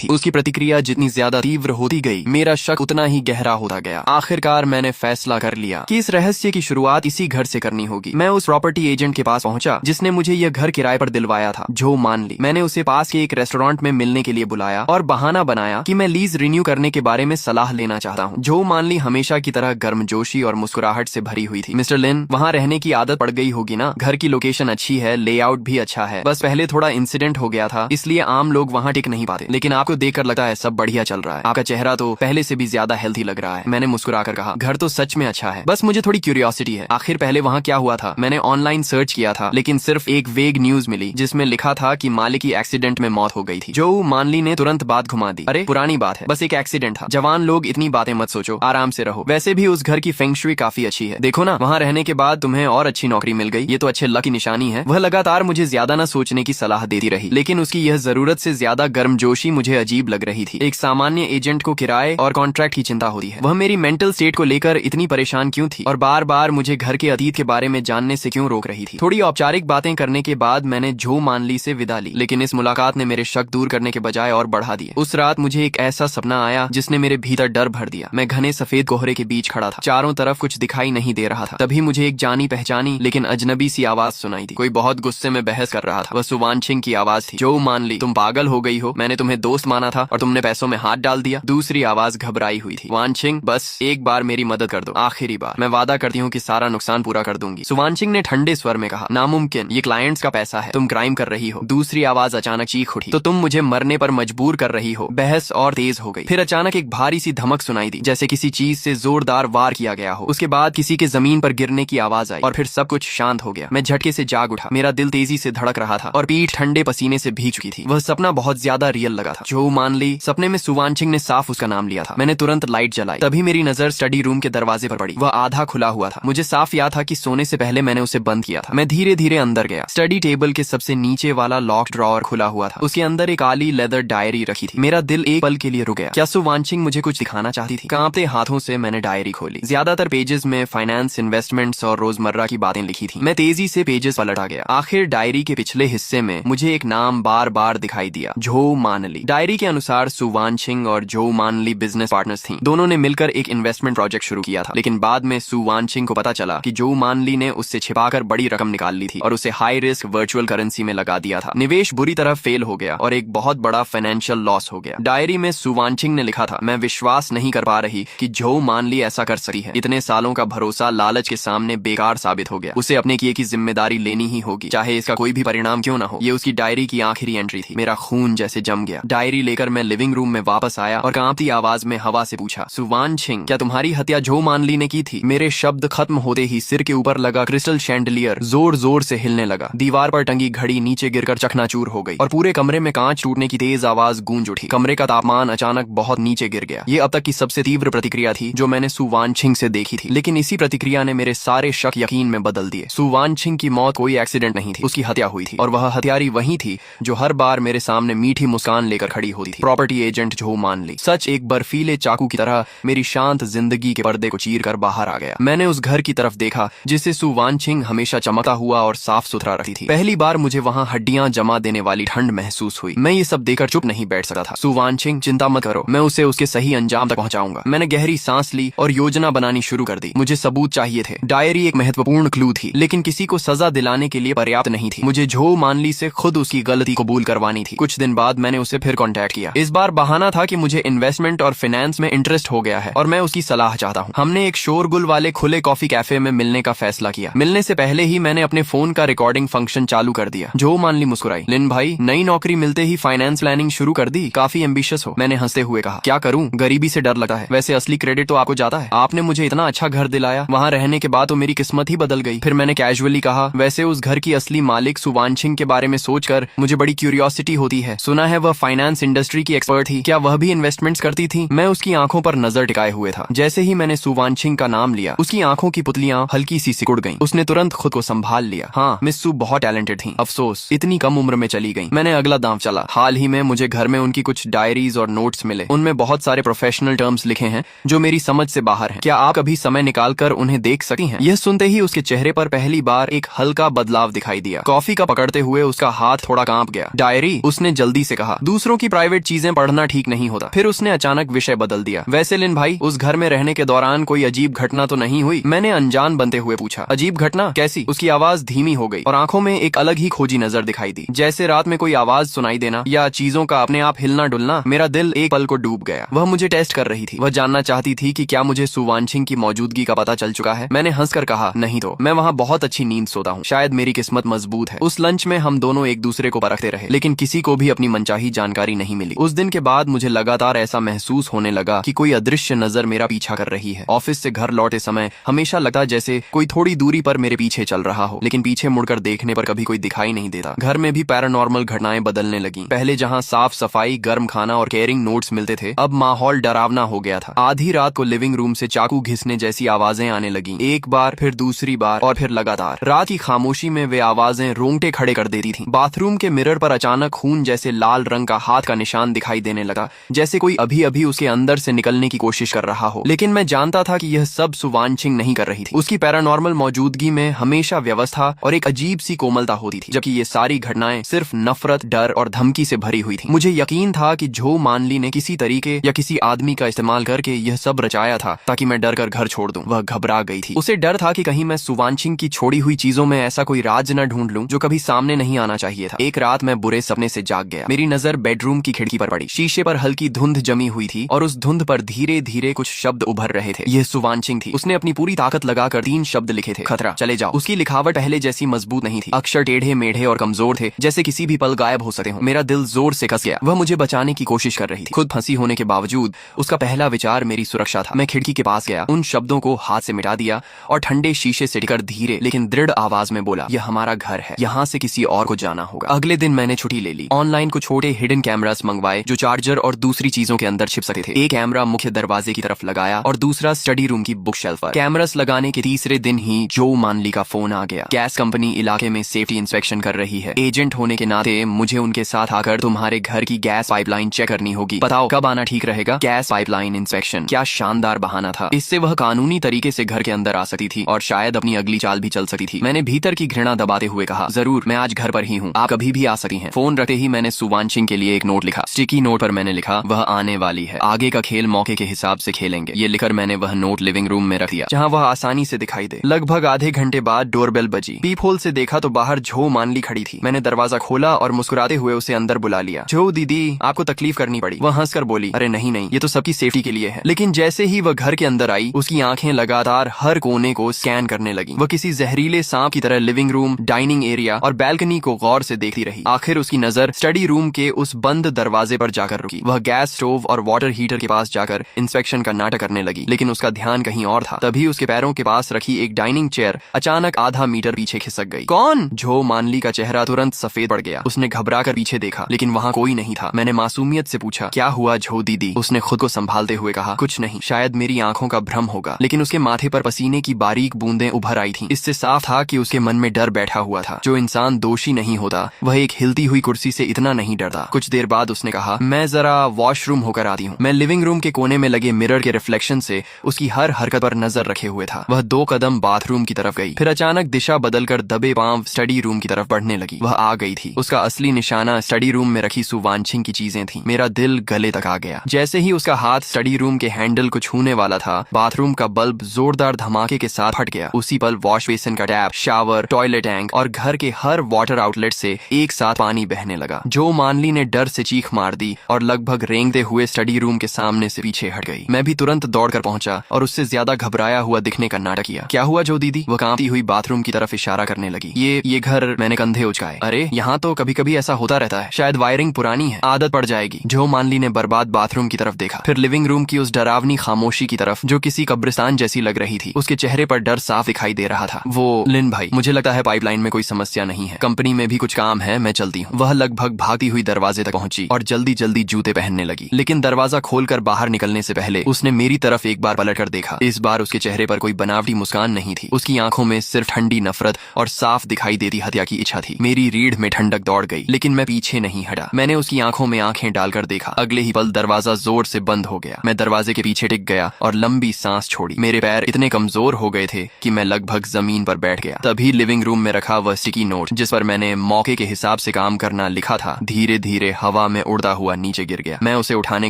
थी। उसकी प्रतिक्रिया जितनी ज्यादा तीव्र होती गई, मेरा शक उतना ही गहरा होता गया। आखिरकार मैंने फैसला कर लिया कि इस रहस्य की शुरुआत इसी घर से करनी होगी। मैं उस प्रॉपर्टी एजेंट के पास पहुंचा जिसने मुझे यह घर किराए पर दिलवाया था, जो मानली। मैंने उसे पास के एक रेस्टोरेंट में मिलने के लिए बुलाया और बहाना बनाया कि मैं लीज रिन्यू करने के बारे में सलाह लेना चाहता हूँ। जो मानली हमेशा की तरह गर्मजोशी और मुस्कुराहट से भरी हुई थी। मिस्टर लिन, वहाँ रहने की आदत पड़ गई होगी ना? घर की लोकेशन अच्छी है, लेआउट भी अच्छा है, बस पहले थोड़ा इंसिडेंट हो गया था, इसलिए आम लोग वहाँ टिक नहीं पाते। लेकिन आपको देखकर लगता है सब बढ़िया चल रहा है। आपका चेहरा तो पहले से भी ज्यादा हेल्थी लग रहा है। मैंने मुस्कुराकर कहा, घर तो सच में अच्छा है, बस मुझे थोड़ी क्यूरियोसिटी है। आखिर पहले वहाँ क्या हुआ था? मैंने ऑनलाइन सर्च किया था, लेकिन सिर्फ एक वेग न्यूज मिली जिसमें लिखा था कि मालिक की एक्सीडेंट में मौत हो गई थी। जो मानली ने तुरंत बात घुमा दी। अरे पुरानी बात है, बस एक एक्सीडेंट था। जवान लोग इतनी बातें मत सोचो, आराम से रहो। वैसे भी उस घर की फेंग शुई काफी अच्छी है, देखो ना, वहाँ रहने के बाद तुम्हें और अच्छी नौकरी मिल गई, ये तो अच्छे लक की निशानी है। वह लगातार मुझे ज्यादा न सोचने की सलाह देती रही, लेकिन उसकी यह जरूरत से ज्यादा गर्मजोशी मुझे अजीब लग रही थी। एक सामान्य एजेंट को किराए और कॉन्ट्रैक्ट की चिंता होती है, वह मेरी मेंटल स्टेट को लेकर इतनी परेशान क्यों थी और बार बार मुझे घर के अतीत के बारे में जानने से क्यों रोक रही थी? थोड़ी औपचारिक बातें करने के बाद मैंने जो मानली से विदा ली, लेकिन इस मुलाकात ने मेरे शक दूर करने के बजाय और बढ़ा दिए। उस रात मुझे एक ऐसा सपना आया जिसने मेरे भीतर डर भर दिया। मैं घने सफेद कोहरे के बीच खड़ा था, चारों तरफ कुछ दिखाई नहीं दे रहा था। तभी मुझे एक जानी पहचानी लेकिन अजनबी सी आवाज सुनाई दी। कोई बहुत गुस्से में बहस कर रहा था। वह सुवानछिंग की आवाज थी। जो मानली, तुम पागल हो गई हो, मैंने तुम्हें दोस्त माना था और तुमने पैसों में हाथ डाल दिया। दूसरी आवाज घबराई हुई थी। वानछिंग, बस एक बार मेरी मदद कर दो, आखिरी बार, मैं वादा करती हूँ कि सारा नुकसान पूरा कर दूंगी। सुवानछिंग ने ठंडे स्वर में कहा, नामुमकिन, ये क्लाइंट्स का पैसा है, तुम क्राइम कर रही हो। दूसरी आवाज अचानक चीख उठी, तो तुम मुझे मरने पर मजबूर कर रही हो। बहस और तेज हो गई। फिर अचानक एक भारी सी धमक सुनाई दी, जैसे किसी चीज से जोरदार वार किया गया हो। उसके बाद किसी के जमीन पर गिरने की आवाज आई और फिर सब कुछ शांत हो गया। मैं झटके से जाग उठा, मेरा दिल तेजी से धड़क रहा था और पीठ ठंडे पसीने से भीग चुकी थी। वह सपना बहुत ज्यादा रियल लगा था। जो मानली, सपने में सुवानछिंग ने साफ उसका नाम लिया था। मैंने तुरंत लाइट जलाई, तभी मेरी नजर स्टडी रूम के दरवाजे पर पड़ी। वह आधा खुला हुआ था। मुझे साफ याद था कि सोने से पहले मैंने उसे बंद किया था। मैं धीरे धीरे अंदर गया। स्टडी टेबल के सबसे नीचे वाला लॉक ड्रॉअर खुला हुआ था। उसके अंदर एक काली लेदर डायरी रखी थी। मेरा दिल एक पल के लिए रुक गया। क्या सुवानछिंग मुझे कुछ दिखाना चाहती थी? कांपते हाथों से मैंने डायरी खोली। ज्यादातर पेजेस में फाइनेंस, इन्वेस्टमेंट्स और रोजमर्रा की बातें लिखी थी। मैं तेजी से पेजेस पलटा गया। आखिर डायरी के पिछले हिस्से में मुझे एक नाम बार बार दिखाई दिया, जो मानली। डायरी के अनुसार सुवानछिंग और जो मानली बिजनेस पार्टनर्स थीं। दोनों ने मिलकर एक इन्वेस्टमेंट प्रोजेक्ट शुरू किया था, लेकिन बाद में सुवानछिंग को पता चला कि जो मानली ने उससे छिपाकर बड़ी रकम निकाल ली थी और उसे हाई रिस्क वर्चुअल करेंसी में लगा दिया था। निवेश बुरी तरह फेल हो गया और एक बहुत बड़ा फाइनेंशियल लॉस हो गया। डायरी में सुवानछिंग ने लिखा था, मैं विश्वास नहीं कर पा रही कि जो मानली ऐसा कर सकती है। इतने सालों का भरोसा लालच के सामने बेकार साबित हो गया। उसे अपने किए की जिम्मेदारी लेनी ही होगी, चाहे इसका कोई भी परिणाम क्यों ना हो। ये उसकी डायरी की आखिरी एंट्री थी। मेरा खून जैसे जम गया। डायरी लेकर मैं लिविंग रूम में वापस आया और कांपती आवाज में हवा से पूछा, सुवानछिंग, क्या तुम्हारी हत्या जो मानली ने की थी? मेरे शब्द खत्म होते ही सिर के ऊपर लगा क्रिस्टल शैंडलियर जोर जोर से हिलने लगा। दीवार पर टंगी घड़ी नीचे गिरकर चकनाचूर हो गई और पूरे कमरे में कांच टूटने की तेज आवाज गूंज उठी। कमरे का तापमान अचानक बहुत नीचे गिर गया। ये अब तक की सबसे तीव्र प्रतिक्रिया थी जो मैंने सुवानछिंग से देखी थी, लेकिन इसी प्रतिक्रिया ने मेरे सारे शक यकीन में बदल दिए। सुवानछिंग की मौत कोई एक्सीडेंट नहीं थी, उसकी हत्या हुई थी और वह हत्यारी वही थी जो हर बार मेरे सामने मीठी मुस्कान लेकर खड़ी होती थी। प्रॉपर्टी एजेंट जो मानली। सच एक बर्फीले चाकू की तरह मेरी शांत जिंदगी के पर्दे को चीर कर बाहर आ गया। मैंने उस घर की तरफ देखा जिसे सुवानछिंग हमेशा चमकता हुआ और साफ सुथरा रखती थी। पहली बार मुझे वहाँ हड्डियां जमा देने वाली ठंड महसूस हुई। मैं ये सब देखकर चुप नहीं बैठ सकता था। सुवानछिंग, चिंता मत करो, मैं उसे उसके सही अंजाम तक पहुंचाऊंगा। मैंने गहरी सांस ली और योजना बनानी शुरू कर दी। मुझे सबूत चाहिए थे। डायरी एक महत्वपूर्ण क्लू थी, लेकिन किसी को सजा दिलाने के लिए पर्याप्त नहीं थी। मुझे जो मानली से खुद उसकी गलती कबूल करवानी थी। कुछ दिन बाद मैंने उसे फिर कांटेक्ट किया। इस बार बहाना था कि मुझे इन्वेस्टमेंट और फाइनेंस में इंटरेस्ट हो गया है और मैं उसकी सलाह चाहता हूँ। हमने एक शोरगुल वाले खुले कॉफी कैफे में मिलने का फैसला किया। मिलने से पहले ही मैंने अपने फोन का रिकॉर्डिंग फंक्शन चालू कर दिया। जो मानली मुस्कुराई, लिन भाई, नई नौकरी मिलते ही फाइनेंस प्लानिंग शुरू कर दी, काफी एम्बिशियस हो। मैंने हंसते हुए कहा, क्या करूं, गरीबी से डर लगता है। वैसे असली क्रेडिट तो आपको जाता है, आपने मुझे इतना अच्छा घर दिलाया, वहाँ रहने के बाद तो मेरी किस्मत ही बदल गई। फिर मैंने कैजुअली कहा, वैसे उस घर की असली मालिक सुवानछिंग के बारे में सोचकर मुझे बड़ी क्यूरियोसिटी होती है। सुना है वह फाइनेंस इंडस्ट्री की एक्सपर्ट थी, क्या वह भी इन्वेस्टमेंट्स करती थी? मैं उसकी आंखों पर नजर टिकाए हुए था। जैसे ही मैंने सुवानछिंग का नाम लिया, उसकी आंखों की पुतलियां हल्की सी सिकुड़ गईं। उसने तुरंत खुद को संभाल लिया। हाँ, मिस सू बहुत टैलेंटेड थी, अफसोस इतनी कम उम्र में चली गई। मैंने अगला दांव चला। हाल ही में मुझे घर में उनकी कुछ डायरीज और नोट्स मिले। उनमें बहुत सारे प्रोफेशनल टर्म्स लिखे हैं जो मेरी समझ से बाहर हैं। क्या आप कभी समय निकालकर उन्हें देख सकती हैं? यह सुनते ही उसके चेहरे पर पहली बार एक हल्का बदलाव दिखाई दिया। कॉफी का पकड़ते हुए उसका हाथ थोड़ा कांप गया। डायरी, उसने जल्दी से कहा, दूसरों की प्राइवेट चीजें पढ़ना ठीक नहीं होता। फिर उसने अचानक विषय बदल दिया। वैसे लिन भाई, उस घर में रहने के दौरान कोई अजीब घटना तो नहीं हुई? मैंने अनजान बनते हुए पूछा। अजीब घटना? कैसी? उसकी आवाज धीमी हो गई और आंखों में एक अलग ही खोजी नजर दिखाई दी, जैसे रात में कोई आवाज सुनाई देना या चीजों का अपने आप हिलना डुलना। मेरा दिल एक पल को डूब गया। वह मुझे टेस्ट कर रही थी। वह जानना चाहती थी कि क्या मुझे सुवानछिंग की मौजूदगी का पता चल चुका है। मैंने हंसकर कहा, नहीं तो मैं वहाँ बहुत अच्छी नींद सोता हूँ। शायद मेरी किस्मत मजबूत है। उस लंच में हम दोनों एक दूसरे को परखते रहे, लेकिन किसी को भी अपनी मनचाही जानकारी नहीं मिली। उस दिन के बाद मुझे लगातार ऐसा महसूस होने लगा कि कोई अदृश्य नजर मेरा पीछा कर रही है। ऑफिस से घर लौटे समय हमेशा लगता जैसे कोई थोड़ी दूरी पर मेरे पीछे चल रहा हो, लेकिन पीछे मुड़कर देखने पर कभी कोई दिखाई नहीं देता। घर में भी पैरानॉर्मल घटनाएं बदलने लगी। पहले जहाँ साफ सफाई, गर्म खाना और केयरिंग नोट्स मिलते थे, अब माहौल डरावना हो गया था। आधी रात को लिविंग रूम से चाकू घिसने जैसी आवाजें आने लगी। एक बार, फिर दूसरी बार और फिर लगातार। रात की खामोशी में वे आवाजें रोंगटे खड़े कर देती थीं। बाथरूम के मिरर पर अचानक खून जैसे लाल रंग का हाथ का निशान दिखाई देने लगा, जैसे कोई अभी अभी उसके अंदर से निकलने की कोशिश कर रहा हो। लेकिन मैं जानता था कि यह सब सुवानछिंग नहीं कर रही थी। उसकी पैरानॉर्मल मौजूदगी में हमेशा व्यवस्था और एक अजीब सी कोमलता होती थी, जबकि ये सारी घटनाएं सिर्फ नफरत, डर और धमकी से भरी हुई थी। मुझे यकीन था कि झो मानली ने किसी तरीके या किसी आदमी का इस्तेमाल करके यह सब रचाया था ताकि मैं डर कर घर छोड़ दूं। वह घबरा गई थी। उसे डर था कि कहीं मैं सुवानछिंग की छोड़ी हुई चीजों में ऐसा कोई राज न ढूंढ लूं जो कभी सामने नहीं आना चाहिए था। एक रात मैं बुरे सपने से जाग गया। मेरी नजर बेडरूम की खिड़की पर पड़ी। शीशे पर हल्की धुंध जमी हुई थी और उस धुंध पर धीरे धीरे कुछ शब्द उभर रहे थे। यह सुवानछिंग थी। उसने अपनी पूरी ताकत लगाकर 3 शब्द लिखे थे। खतरा, चले जाओ। उसकी लिखावट पहले जैसी मजबूत नहीं थी। अक्षर टेढ़े मेढ़े और कमजोर थे, जैसे किसी भी पल गायब हो सकते हो। मेरा दिल जोर से कस गया। वह मुझे बचाने की कोशिश कर रही थी। खुद फंसी होने के बावजूद उसका पहला विचार मेरी सुरक्षा था। मैं खिड़की के पास गया, उन शब्दों को हाथ से मिटा दिया और ठंडे शीशे से टिकर धीरे लेकिन दृढ़ आवाज में बोला, यह हमारा घर है, यहाँ से किसी और को जाना होगा। अगले दिन मैंने छुट्टी ले ली। ऑनलाइन कुछ छोटे हिडन कैमरास मंगवाए जो चार्जर और दूसरी चीजों के अंदर छिप सकते थे। एक कैमरा मुख्य दरवाजे की तरफ लगाया और दूसरा स्टडी रूम की बुक शेल्फ पर। कैमरास लगाने के तीसरे दिन ही जो मानली का फोन आ गया। गैस कंपनी इलाके में सेफ्टी इंस्पेक्शन कर रही है। एजेंट होने के नाते मुझे उनके साथ आकर तुम्हारे घर की गैस पाइपलाइन चेक करनी होगी। बताओ कब आना ठीक रहेगा? Gas pipeline inspection. क्या शानदार बहाना था। इससे वह कानूनी तरीके से घर के अंदर आ सकती थी और शायद अपनी अगली चाल भी चल सकती थी। मैंने भीतर की घृणा दबाते हुए कहा, जरूर, मैं आज घर पर ही हूँ, आप कभी भी आ सकती हैं। फोन रखते ही मैंने सुवानछिंग के लिए एक नोट लिखा। स्टिकी नोट पर मैंने लिखा, वह आने वाली है, आगे का खेल मौके के हिसाब से खेलेंगे। ये लिखकर मैंने वह नोट लिविंग रूम में रख दिया, जहाँ वह आसानी से दिखाई दे। लगभग आधे घंटे बाद डोरबेल बजी। पीप होल से देखा तो बाहर झो मानली खड़ी थी। मैंने दरवाजा खोला और मुस्कुराते हुए उसे अंदर बुला लिया। झो दीदी, आपको तकलीफ करनी पड़ी। वह हंसकर बोली, अरे नहीं नहीं, ये तो सबकी सेफ्टी के लिए है। लेकिन जैसे ही वह घर के अंदर आई, उसकी आंखें लगातार हर कोने को स्कैन करने लगी। वह किसी जहरीले सांप की तरह लिविंग रूम, डाइनिंग एरिया और बैल्कनी को गौर से देखती रही। आखिर उसकी नजर स्टडी रूम के उस बंद दरवाजे पर जाकर रुकी। वह गैस स्टोव और वाटर हीटर के पास जाकर इंस्पेक्शन का नाटक करने लगी, लेकिन उसका ध्यान कहीं और था। तभी उसके पैरों के पास रखी एक डाइनिंग चेयर अचानक आधा मीटर पीछे खिसक गई। कौन? झो मानली का चेहरा तुरंत सफेद पड़ गया। उसने घबरा कर पीछे देखा, लेकिन वहाँ कोई नहीं था। मैंने मासूमियत से पूछा, क्या हुआ झो दीदी? उसने खुद को संभालते हुए कहा, कुछ नहीं, शायद मेरी आंखों का भ्रम होगा। लेकिन उसके माथे पर पसीने की बारीक बूंदें उभर आई थीं। इससे साफ था कि उसके मन में डर बैठा हुआ था। जो इंसान दोषी नहीं होता, वह एक हिलती हुई कुर्सी से इतना नहीं डरता। कुछ देर बाद उसने कहा, मैं जरा वॉशरूम होकर आती हूँ। मैं लिविंग रूम के कोने में लगे मिरर के रिफ्लेक्शन से उसकी हर हरकत पर नजर रखे हुए था। वह 2 कदम बाथरूम की तरफ गई, फिर अचानक दिशा बदलकर दबे पांव स्टडी रूम की तरफ बढ़ने लगी। वह आ गई थी। उसका असली निशाना स्टडी रूम में रखी सुवानछिंग की चीजें थीं। मेरा दिल गले तक आ गया। जैसे ही उसका हाथ स्टडी रूम के हैंडल को छूने वाला था, बाथरूम का बल्ब जोरदार धमाके के साथ फट गया। उसी पल वॉश बेसिन का टैप, शावर, टॉयलेट टैंक और घर के हर वाटर आउटलेट से एक साथ पानी बहने लगा। जो मानली ने डर से चीख मार दी और लगभग रेंगते हुए स्टडी रूम के सामने से पीछे हट गई। मैं भी तुरंत दौड़कर पहुंचा और उससे ज्यादा घबराया हुआ दिखने का नाटक किया। क्या हुआ जो दीदी? वह कांपती हुई बाथरूम की तरफ इशारा करने लगी। ये घर। मैंने कंधे उचकाए। अरे यहाँ तो कभी कभी ऐसा होता रहता है, शायद वायरिंग पुरानी है, आदत पड़ जाएगी। जो मानली ने बर्बाद बाथरूम की तरफ देखा, फिर लिविंग रूम की उस डरावनी खामोशी की तरफ जो किसी कब्रिस्तान जैसी लग रही थी। उसके चेहरे पर डर साफ दिखाई दे रहा था। वो, लिन भाई, मुझे लगता है पाइपलाइन में कोई समस्या नहीं है, कंपनी में भी कुछ काम है, मैं चलती हूँ। वह लगभग भागती हुई दरवाजे तक पहुंची और जल्दी जल्दी जूते पहनने लगी। लेकिन दरवाजा खोलकर बाहर निकलने से पहले उसने मेरी तरफ एक बार पलट कर देखा। इस बार उसके चेहरे पर कोई बनावटी मुस्कान नहीं थी। उसकी आंखों में सिर्फ ठंडी नफरत और साफ दिखाई देती हत्या की इच्छा थी। मेरी रीढ़ में ठंडक दौड़ गई, लेकिन मैं पीछे नहीं हटा। मैंने उसकी आंखों में आंखें डालकर देखा। अगले ही पल दरवाजा जोर से बंद हो गया। मैं दरवाजे के पीछे टिक गया और लंबी सांस छोड़ी। मेरे पैर इतने कमजोर हो गए थे कि मैं लगभग जमीन पर बैठ गया। तभी लिविंग रूम में रखा वह स्टिकी नोट जिस पर मैंने मौके के हिसाब से काम करना लिखा था, धीरे धीरे हवा हवा में उड़ता हुआ नीचे गिर गया। मैं उसे उठाने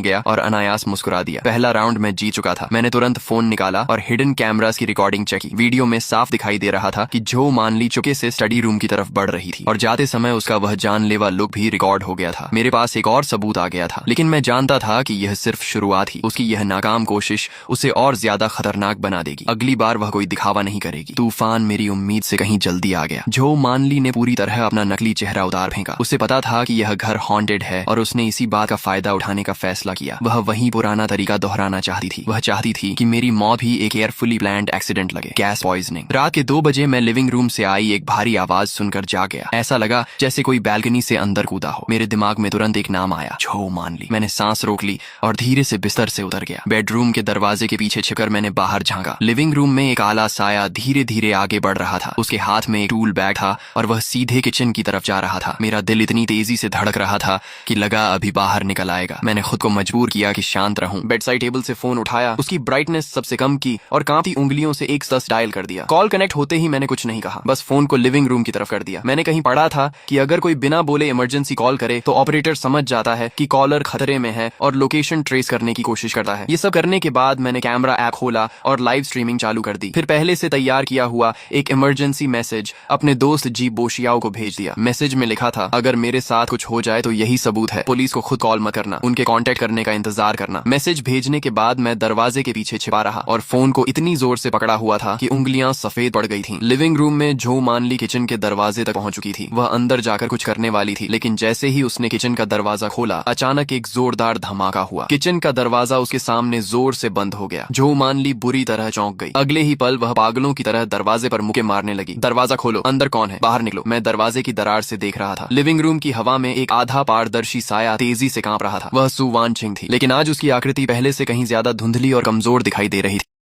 गया और अनायास मुस्कुरा दिया। पहला राउंड मैं जीत चुका था। मैंने तुरंत फोन निकाला और हिडन कैमरास की रिकॉर्डिंग चेक की। वीडियो में साफ दिखाई दे रहा था कि जो मानली चुके से स्टडी रूम की तरफ बढ़ रही थी और जाते समय उसका वह जानलेवा लुक भी रिकॉर्ड हो गया था। मेरे पास एक और सबूत आ गया था, लेकिन मैं जानता था कि यह सिर्फ शुरुआत ही। उसकी यह नाकाम कोशिश उसे और ज्यादा खतरनाक बना देगी। अगली बार वह कोई दिखावा नहीं करेगी। तूफान मेरी उम्मीद से कहीं जल्दी आ गया। जो मानली ने पूरी तरह अपना नकली चेहरा उतार फेंका। उसे पता था कि यह घर हॉन्टेड है और उसने इसी बात का फायदा उठाने का फैसला किया। वह वही पुराना तरीका दोहराना चाहती थी। वह चाहती थी कि मेरी मौत भी एक केयरफुली प्लान्ड एक्सीडेंट लगे, गैस पॉइजनिंग। रात के 2 बजे मैं लिविंग रूम से आई एक भारी आवाज सुनकर जाग गया। ऐसा लगा जैसे कोई बैल्कनी से अंदर कूदा हो। मेरे दिमाग में तुरंत एक नाम आया, जो मानली। मैंने सांस रोक ली और धीरे से बिस्तर से उतर गया। बेडरूम के दरवाजे के पीछे छिपकर मैंने बाहर झांका। लिविंग रूम में एक काला साया धीरे धीरे आगे बढ़ रहा था। उसके हाथ में एक टूल बैग था और वह सीधे किचन की तरफ जा रहा था। मेरा दिल इतनी तेजी से धड़क रहा था कि लगा अभी बाहर निकल आएगा। मैंने खुद को मजबूर किया कि शांत रहूं। बेडसाइड टेबल से फोन उठाया, उसकी ब्राइटनेस सबसे कम की और कांपती उंगलियों से 110 डायल कर दिया। कॉल कनेक्ट होते ही मैंने कुछ नहीं कहा, बस फोन को लिविंग रूम की तरफ कर दिया। मैंने कहीं पढ़ा था कि अगर कोई बिना बोले इमरजेंसी कॉल करे तो ऑपरेटर समझ जाता है कि कॉलर खतरे में है और लोकेशन ट्रेस करने की कोशिश करता है। ये सब करने के बाद मैंने कैमरा ऐप खोला और लाइव स्ट्रीमिंग चालू कर दी। फिर पहले से तैयार किया हुआ एक इमरजेंसी मैसेज अपने दोस्त जी बोशियाओ को भेज दिया। मैसेज में लिखा था, अगर मेरे साथ कुछ हो जाए तो यही सबूत है। पुलिस को खुद कॉल मत करना, उनके कांटेक्ट करने का इंतजार करना। मैसेज भेजने के बाद मैं दरवाजे के पीछे छिपा रहा और फोन को इतनी जोर से पकड़ा हुआ था कि उंगलियां सफेद पड़ गई थीं। लिविंग रूम में जो मानली किचन के दरवाजे तक पहुंच चुकी थी। वह अंदर जाकर कुछ करने वाली थी, लेकिन जैसे ही उसने किचन का दरवाजा खोला, अचानक एक जोरदार धमाका हुआ। किचन का दरवाजा उसके सामने जोर से बंद हो गया। जो मानली बुरी तरह चौंक गई। अगले ही पल वह पागलों की तरह दरवाजे पर मुक्के मारने लगी। दरवाजा खोलो, अंदर कौन है, बाहर निकलो। मैं दरवाजे की दरार से देख रहा था। लिविंग रूम की हवा में एक आधा पारदर्शी साया तेजी से कांप रहा था। वह सु वानचिंग थी, लेकिन आज उसकी आकृति पहले से कहीं ज्यादा धुंधली और कमजोर दिखाई दे रही थी।